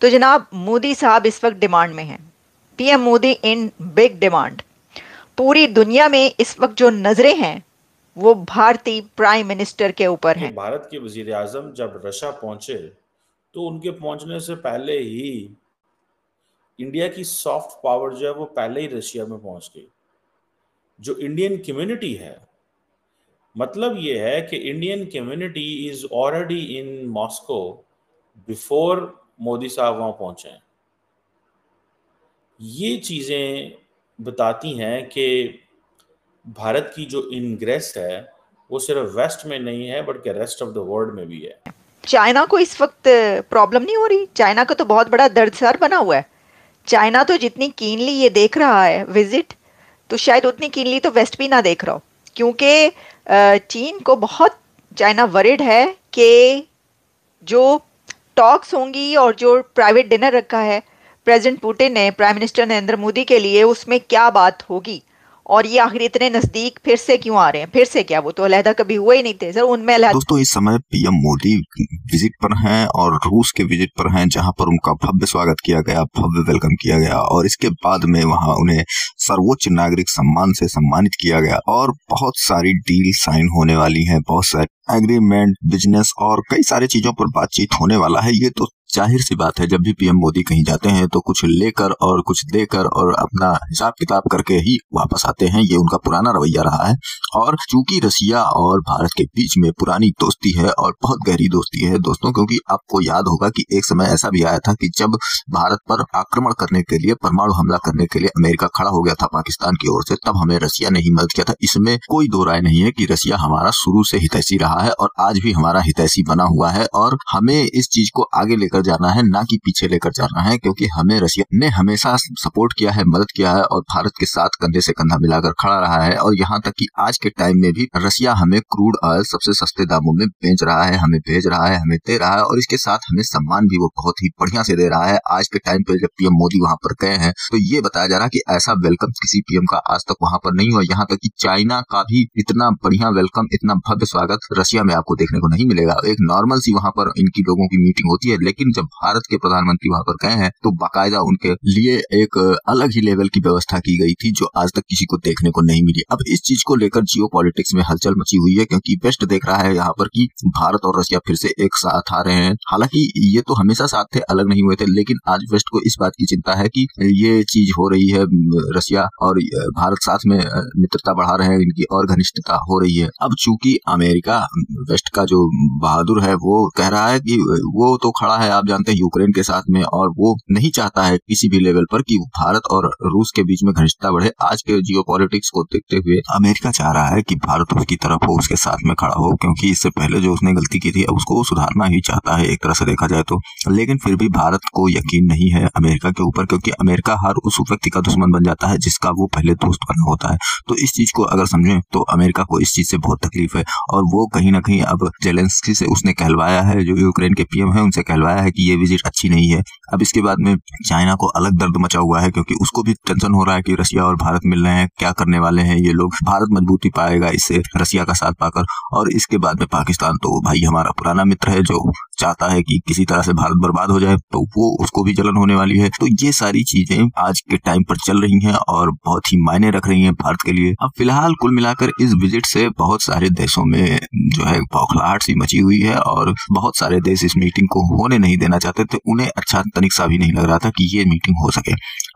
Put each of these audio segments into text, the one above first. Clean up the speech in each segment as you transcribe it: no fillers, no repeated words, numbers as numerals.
तो जनाब मोदी साहब इस वक्त डिमांड में हैं। PM Modi in big demand. पूरी दुनिया में इस वक्त जो नजरें हैं वो भारतीय प्राइम मिनिस्टर के ऊपर कि हैं। भारत के वजीर आजम जब रशिया पहुंचे तो उनके पहुंचने से पहले ही इंडिया की सॉफ्ट पावर जो है वो पहले ही रशिया में पहुंच गई। जो इंडियन कम्युनिटी है, मतलब ये है कि Indian community is already in Moscow before Modi साहब वहां पहुंचे हैं। ये चीजें बताती हैं कि भारत की जो इनग्रेस है वो सिर्फ वेस्ट में नहीं है बल्कि रेस्ट ऑफ द वर्ल्ड में भी है। चाइना को इस वक्त प्रॉब्लम नहीं हो रही? चाइना का तो बहुत बड़ा दर्दसर बना हुआ है। चाइना तो जितनी कीनली ये देख रहा है विजिट, तो शायद उतनी कीनली तो वेस्ट भी ना देख रहा हो। क्योंकि चीन को बहुत चाइना वरिड है कि जो टॉक्स होंगी और जो प्राइवेट डिनर रखा है प्रेसिडेंट पुतिन ने प्राइम मिनिस्टर नरेंद्र मोदी के लिए, उसमें क्या बात होगी और ये आखिर इतने नजदीक फिर से क्यों आ रहे हैं। फिर से क्या, वो तो अलहदा कभी हुए ही नहीं थे सर, उनमें अलहदा। दोस्तों, इस समय पीएम मोदी विजिट पर हैं और रूस के विजिट पर हैं, जहां पर उनका भव्य स्वागत किया गया, भव्य वेलकम किया गया और इसके बाद में वहां उन्हें सर्वोच्च नागरिक सम्मान से सम्मानित किया गया और बहुत सारी डील साइन होने वाली हैं, बहुत सारे एग्रीमेंट, बिजनेस और कई सारी चीजों पर बातचीत होने वाला है। ये तो जाहिर सी बात है, जब भी पीएम मोदी कहीं जाते हैं तो कुछ लेकर और कुछ देकर और अपना हिसाब किताब करके ही वापस आते हैं। ये उनका पुराना रवैया रहा है। और चूंकि रसिया और भारत के बीच में पुरानी दोस्ती है और बहुत गहरी दोस्ती है दोस्तों, क्योंकि आपको याद होगा कि एक समय ऐसा भी आया था कि जब भारत पर आक्रमण करने के लिए, परमाणु हमला करने के लिए अमेरिका खड़ा हो गया था पाकिस्तान की ओर से, तब हमें रसिया ने ही मदद किया था। इसमें कोई दो राय नहीं है कि रसिया हमारा शुरू से हितैषी रहा है और आज भी हमारा हितैषी बना हुआ है और हमें इस चीज को आगे लेकर जाना है, ना कि पीछे लेकर जाना है, क्योंकि हमें रसिया ने हमेशा सपोर्ट किया है, मदद किया है और भारत के साथ कंधे से कंधा मिलाकर खड़ा रहा है। और यहाँ तक कि आज के टाइम में भी रसिया हमें क्रूड ऑयल सबसे सस्ते दामों में बेच रहा है, हमें भेज रहा है, हमें दे रहा है और इसके साथ हमें सम्मान भी वो बहुत ही बढ़िया से दे रहा है। आज के टाइम पे जब पीएम मोदी वहां पर गए हैं तो ये बताया जा रहा है कि ऐसा वेलकम किसी पीएम का आज तक वहां पर नहीं हुआ। यहाँ तक कि चाइना का भी इतना बढ़िया वेलकम, इतना भव्य स्वागत रसिया में आपको देखने को नहीं मिलेगा। एक नॉर्मल सी वहां पर इनकी लोगों की मीटिंग होती है, लेकिन जब भारत के प्रधानमंत्री वहां पर गए हैं तो बाकायदा उनके लिए एक अलग ही लेवल की व्यवस्था की गई थी जो आज तक किसी को देखने को नहीं मिली। अब इस चीज को लेकर जियो पॉलिटिक्स में हलचल मची हुई है, क्योंकि वेस्ट देख रहा है यहाँ पर कि भारत और रसिया फिर से एक साथ आ रहे हैं। हालांकि ये तो हमेशा साथ थे, अलग नहीं हुए थे, लेकिन आज वेस्ट को इस बात की चिंता है कि ये चीज हो रही है, रसिया और भारत साथ में मित्रता बढ़ा रहे हैं, इनकी और घनिष्ठता हो रही है। अब चूंकि अमेरिका, वेस्ट का जो बहादुर है, वो कह रहा है कि वो तो खड़ा है, आप जानते हैं, यूक्रेन के साथ में, और वो नहीं चाहता है किसी भी लेवल पर कि भारत और रूस के बीच में घनिष्ठता बढ़े। आज के जियोपॉलिटिक्स को देखते हुए अमेरिका चाह रहा है कि भारत उसकी तरफ हो, उसके साथ में खड़ा हो, क्योंकि इससे पहले जो उसने गलती की थी अब उसको सुधारना ही चाहता है एक तरह से देखा जाए तो। लेकिन फिर भी भारत को यकीन नहीं है अमेरिका के ऊपर, क्योंकि अमेरिका हर उस व्यक्ति का दुश्मन बन जाता है जिसका वो पहले दोस्त बना होता है। तो इस चीज को अगर समझें तो अमेरिका को इस चीज से बहुत तकलीफ है और वो कहीं ना कहीं अब जेलेंस्की से उसने कहलवाया है, जो यूक्रेन के पीएम है, उनसे कहलवाया है कि ये विजिट अच्छी नहीं है। अब इसके बाद में चाइना को अलग दर्द मचा हुआ है, क्योंकि उसको भी टेंशन हो रहा है कि रसिया और भारत मिल रहे हैं, क्या करने वाले हैं ये लोग, भारत मजबूती पाएगा इससे रसिया का साथ पाकर। और इसके बाद में पाकिस्तान तो भाई हमारा पुराना मित्र है जो चाहता है कि किसी तरह से भारत बर्बाद हो जाए, तो वो उसको भी जलन होने वाली है। तो ये सारी चीजें आज के टाइम पर चल रही हैं और बहुत ही मायने रख रही हैं भारत के लिए। अब फिलहाल कुल मिलाकर इस विजिट से बहुत सारे देशों में जो है बौखलाहट सी मची हुई है और बहुत सारे देश इस मीटिंग को होने नहीं देना चाहते थे। उन्हें अच्छा तनिक सा भी नहीं लग रहा था कि ये मीटिंग हो सके।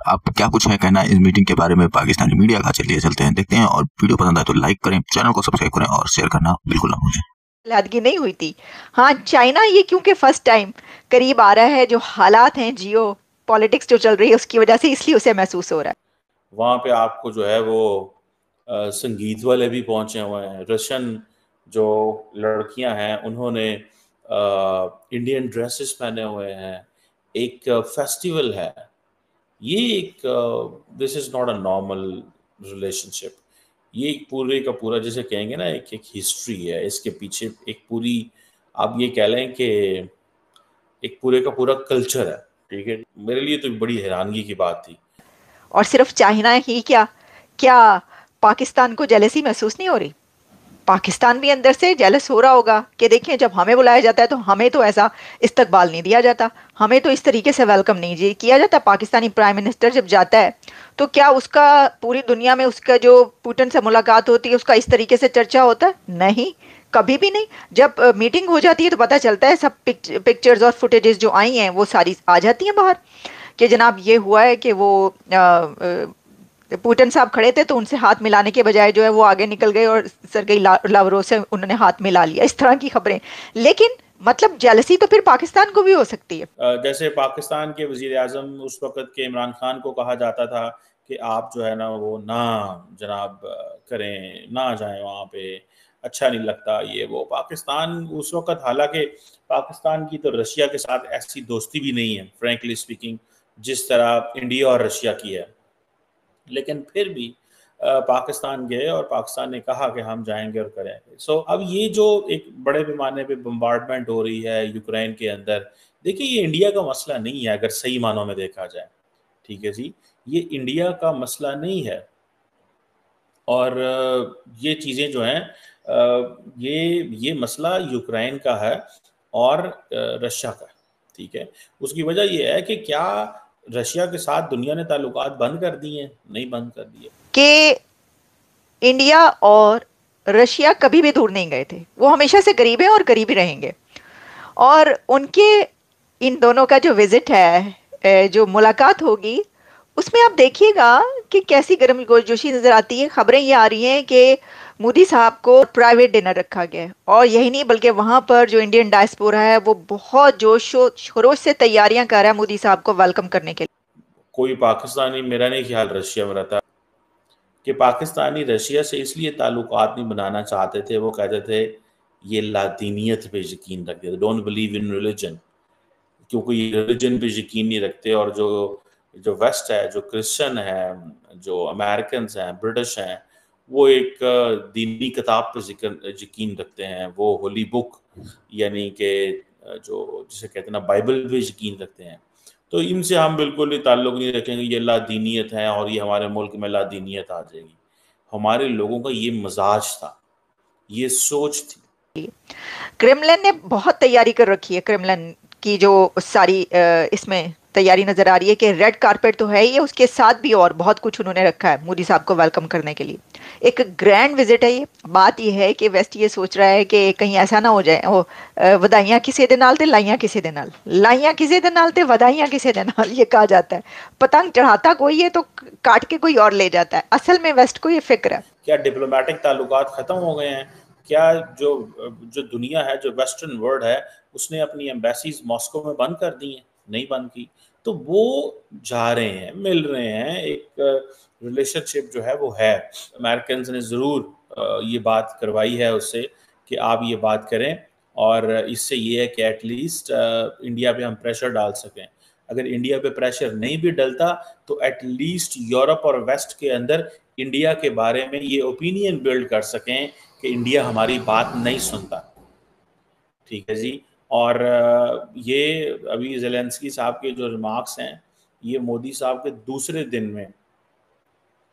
अब क्या कुछ है कहना इस मीटिंग के बारे में पाकिस्तानी मीडिया का, चलिए चलते हैं, देखते हैं। और वीडियो पसंद आए तो लाइक करें, चैनल को सब्सक्राइब करें और शेयर करना बिल्कुल ना भूलें। लादगी नहीं हुई थी। हाँ, चाइना ये क्योंकि फर्स्ट टाइम करीब आ रहा है, जो हालात हैं जियो पॉलिटिक्स जो चल रही है उसकी वजह से, इसलिए उसे महसूस हो रहा है। वहाँ पे आपको जो है वो संगीत वाले भी पहुंचे हुए हैं। रशियन जो लड़कियां हैं उन्होंने इंडियन ड्रेसेस पहने हुए हैं। एक फेस्टिवल है ये, एक this is not a normal relationship. ये एक पूरे का पूरा, जैसे कहेंगे ना, एक एक हिस्ट्री है इसके पीछे, एक पूरी, आप ये कह लें कि एक पूरे का पूरा कल्चर है। ठीक है, मेरे लिए तो बड़ी हैरानगी की बात थी। और सिर्फ चाइना ही क्या, क्या पाकिस्तान को जेलेसी महसूस नहीं हो रही? पाकिस्तान भी अंदर से जेलस हो रहा होगा कि देखिए जब हमें बुलाया जाता है तो हमें तो ऐसा इस्तकबाल नहीं दिया जाता, हमें तो इस तरीके से वेलकम नहीं जी किया जाता। पाकिस्तानी प्राइम मिनिस्टर जब जाता है तो क्या उसका पूरी दुनिया में उसका जो पुतिन से मुलाकात होती है उसका इस तरीके से चर्चा होता है? नहीं, कभी भी नहीं। जब मीटिंग हो जाती है तो पता चलता है सब पिक्चर्स और फुटेजेस जो आई हैं वो सारी आ जाती हैं बाहर कि जनाब ये हुआ है कि वो पुतिन साहब खड़े थे तो उनसे हाथ मिलाने के बजाय जो है वो आगे निकल गए और सरगेई लावरोव से उन्होंने हाथ मिला लिया, इस तरह की खबरें। लेकिन मतलब जेलसी तो फिर पाकिस्तान को भी हो सकती है। जैसे पाकिस्तान के वजीर आजम उस वक्त के इमरान खान को कहा जाता था कि आप जो है ना वो ना जनाब करें, ना जाएं वहाँ पे, अच्छा नहीं लगता ये वो। पाकिस्तान उस वक्त, हालांकि पाकिस्तान की तो रशिया के साथ ऐसी दोस्ती भी नहीं है फ्रैंकली स्पीकिंग जिस तरह इंडिया और रशिया की है, लेकिन फिर भी पाकिस्तान गए और पाकिस्तान ने कहा कि हम जाएंगे और करेंगे। सो अब ये जो एक बड़े पैमाने पे बम्बार्डमेंट हो रही है यूक्रेन के अंदर, देखिए ये इंडिया का मसला नहीं है अगर सही मानों में देखा जाए, ठीक है जी, ये इंडिया का मसला नहीं है। और ये चीज़ें जो हैं ये मसला यूक्रेन का है और रशिया का, ठीक है। उसकी वजह ये है कि क्या रशिया के साथ दुनिया ने ताल्लुकात बंद कर दिए? नहीं बंद कर दिए। कि इंडिया और रशिया कभी भी दूर नहीं गए थे, वो हमेशा से करीब हैं और करीब ही रहेंगे। और उनके इन दोनों का जो विजिट है, जो मुलाकात होगी, उसमें आप देखिएगा कि कैसी गर्मजोशी नजर आती है। खबरें ये आ रही हैं कि मोदी साहब को प्राइवेट डिनर रखा गया है, और यही नहीं बल्कि वहां पर जो इंडियन डायस्पोरा है वो बहुत जोश खरोश से तैयारियां कर रहा है मोदी साहब को वेलकम करने के लिए। कोई पाकिस्तानी, मेरा नहीं ख्याल रशिया में रहता, कि पाकिस्तानी रशिया से इसलिए ताल्लुकात नहीं बनाना चाहते थे, वो कहते थे ये लादीनियत पे यकीन रखते थे, डोंट बिलीव इन रिलीजन, क्योंकि ये रिलीजन पे यकीन नहीं रखते। और जो जो वेस्ट है, जो क्रिश्चियन है, जो अमेरिकन हैं, ब्रिटिश हैं, वो एक दीनी किताब पे यकीन रखते हैं, वो होली बुक यानी कि जो जिसे कहते हैं ना बाइबल पे यकीन रखते हैं। तो इनसे हम बिल्कुल भी ताल्लुक नहीं रखेंगे, ये लादीनियत है और ये हमारे मुल्क में लादीनियत आ जाएगी। हमारे लोगों का ये मजाज था, ये सोच थी। क्रेमलिन ने बहुत तैयारी कर रखी है। क्रेमलिन की जो सारी इसमें तैयारी नजर आ रही है कि रेड कारपेट तो है ही, उसके साथ भी और बहुत कुछ उन्होंने रखा है मोदी साहब को वेलकम करने के लिए। एक ग्रैंड विजिट है ये। बात यह है कि वेस्ट ये सोच रहा है कि कहीं ऐसा ना हो जाए वो वधाइयां किसी दे नाल ते लाइयां किसी दे नाल, लाइयां किसी दे नाल ते वधाइयां किसी दे नाल, ये कहा जाता है। पतंग चढ़ाता कोई है तो काट के कोई और ले जाता है। असल में वेस्ट को ये फिक्र है। क्या डिप्लोमेटिक ताल्लुकात खत्म हो गए हैं? क्या जो जो दुनिया है, जो वेस्टर्न वर्ल्ड है, उसने अपनी एम्बेसीज मॉस्को में बंद कर दी हैं? नहीं बंद की। तो वो जा रहे हैं, मिल रहे हैं, एक रिलेशनशिप जो है वो है। अमेरिकन ने ज़रूर ये बात करवाई है उससे कि आप ये बात करें, और इससे ये है कि एटलीस्ट इंडिया पे हम प्रेशर डाल सकें। अगर इंडिया पे प्रेशर नहीं भी डलता तो एटलीस्ट यूरोप और वेस्ट के अंदर इंडिया के बारे में ये ओपिनियन बिल्ड कर सकें कि इंडिया हमारी बात नहीं सुनता, ठीक है जी। और ये अभी ज़ेलेंस्की साहब के जो रिमार्क्स हैं, ये मोदी साहब के दूसरे दिन में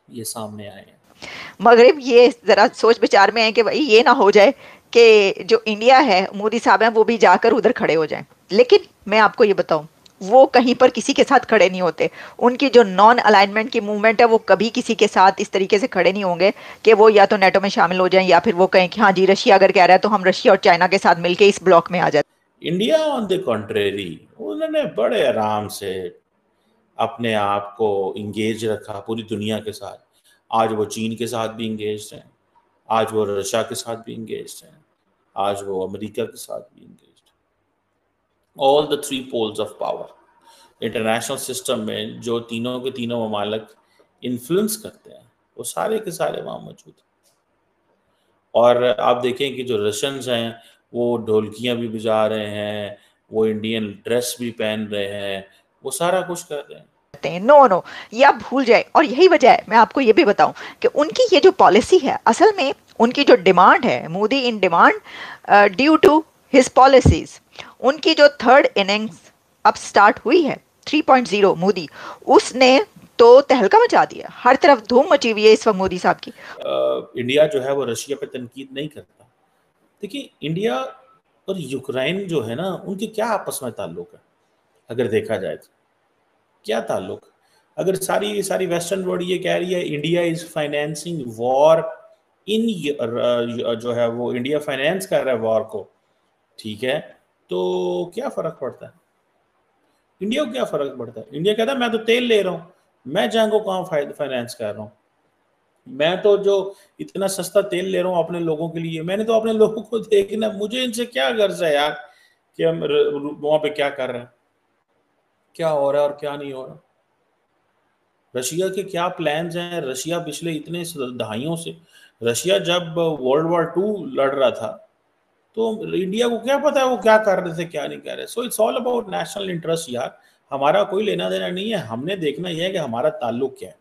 ये सामने आए हैं। मगरिब ये जरा सोच विचार में है कि भाई ये ना हो जाए कि जो इंडिया है, मोदी साहब हैं, वो भी जाकर उधर खड़े हो जाएं। लेकिन मैं आपको ये बताऊं, वो कहीं पर किसी के साथ खड़े नहीं होते। उनकी जो नॉन अलाइनमेंट की मूवमेंट है वो कभी किसी के साथ इस तरीके से खड़े नहीं होंगे कि वो या तो नेटो में शामिल हो जाएं या फिर वो कहें कि हाँ जी रशिया अगर कह रहा है तो हम रशिया और चाइना के साथ मिलकर इस ब्लॉक में आ जाते। इंडिया ऑन द कॉन्ट्रेरी, उन्होंने बड़े आराम से अपने आप को इंगेज रखा पूरी दुनिया के साथ। आज वो चीन के साथ भी इंगेज हैं, आज वो रशिया के साथ भी इंगेज हैं, आज वो अमेरिका के साथ भी इंगेज हैं। All the three poles of power international system में जो तीनों के तीनों ममालिक इन्फ्लुएंस करते हैं, वो सारे के सारे वहाँ मौजूद हैं। और आप देखें कि जो रशियंस हैं वो ढोलकियाँ भी बजा रहे हैं, वो इंडियन ड्रेस भी पहन रहे हैं, वो सारा कुछ कर रहे हैं। नो नो, ये आप भूल जाए। और यही वजह है, मैं आपको ये भी बताऊं कि उनकी ये जो पॉलिसी है, असल में उनकी जो डिमांड है, Modi in demand due to his policies. उनकी जो थर्ड इनिंग्स अब स्टार्ट हुई है 3.0 मोदी, उसने तो तहलका मचा दिया, हर तरफ धूम मची हुई है इस वक्त मोदी साहब की। इंडिया जो है वो रशिया पे तनकीद नहीं करता। देखिए, इंडिया और यूक्रेन जो है ना, उनके क्या आपस में ताल्लुक है अगर देखा जाए तो? क्या ताल्लुक? अगर सारी वेस्टर्न वर्ल्ड ये कह रही है India is financing war in, जो है वो इंडिया फाइनेंस कर रहा है वॉर को, ठीक है, तो क्या फर्क पड़ता है? इंडिया को क्या फर्क पड़ता है? इंडिया कहता है मैं तो तेल ले रहा हूँ, मैं जंग को कहाँ फाइनेंस कर रहा हूँ, मैं तो जो इतना सस्ता तेल ले रहा हूँ अपने लोगों के लिए, मैंने तो अपने लोगों को देखना, मुझे इनसे क्या गर्ज है यार कि हम वहां पे क्या कर रहे हैं, क्या हो रहा है और क्या नहीं हो रहा। रशिया के क्या प्लान्स हैं? रशिया पिछले इतने दहाइयों से, रशिया जब वर्ल्ड वॉर 2 लड़ रहा था तो इंडिया को क्या पता है वो क्या कर रहे थे क्या नहीं कर रहे। So it's all about national interest यार, हमारा कोई लेना देना नहीं है, हमने देखना यह है कि हमारा ताल्लुक क्या है।